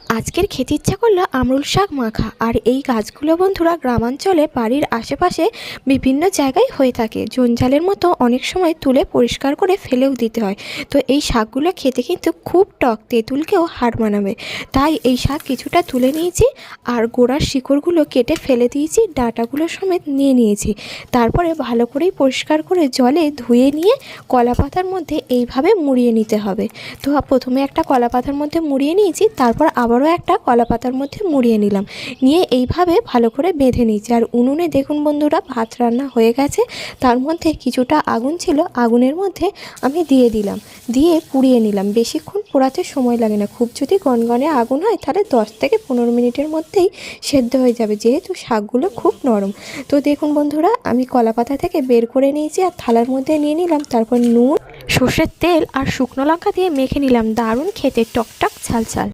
আজকের খেতে ইচ্ছা করলো আমরুল শাক মাখা। আর এই গাছগুলো বন্ধুরা গ্রামাঞ্চলে বাড়ির আশেপাশে বিভিন্ন জায়গায় হয়ে থাকে। জঞ্জালের মতো অনেক সময় তুলে পরিষ্কার করে ফেলেও দিতে হয়। তো এই শাকগুলো খেতে কিন্তু খুব টক, তেঁতুলকেও হার মানাবে। তাই এই শাক কিছুটা তুলে নিয়েছি আর গোড়ার শিকড়গুলো কেটে ফেলে দিয়েছি, ডাঁটাগুলো সমেত নিয়ে নিয়েছি। তারপরে ভালো করেই পরিষ্কার করে জলে ধুয়ে নিয়ে কলা পাতার মধ্যে এইভাবে মুড়িয়ে নিতে হবে। তো প্রথমে একটা কলা পাতার মধ্যে মুড়িয়ে নিয়েছি, তারপর আবারও একটা কলা পাতার মধ্যে মুড়িয়ে নিলাম, নিয়ে এইভাবে ভালো করে বেঁধে নিয়েছি। আর উনুনে দেখুন বন্ধুরা ভাত রান্না হয়ে গেছে। তার মধ্যে কিছুটা আগুন ছিল, আগুনের মধ্যে আমি দিয়ে দিলাম, দিয়ে পুড়িয়ে নিলাম। বেশিক্ষণ পোড়াতে সময় লাগে না, খুব যদি গনগনে আগুন হয় তাহলে 10 থেকে 15 মিনিটের মধ্যেই সেদ্ধ হয়ে যাবে, যেহেতু শাকগুলো খুব নরম। তো দেখুন বন্ধুরা আমি কলা পাতা থেকে বের করে নিয়েছি আর থালার মধ্যে নিয়ে নিলাম। তারপর নুন, সর্ষের তেল আর শুকনো লঙ্কা দিয়ে মেখে নিলাম। দারুণ খেতে, টকটক ঝাল ঝাল।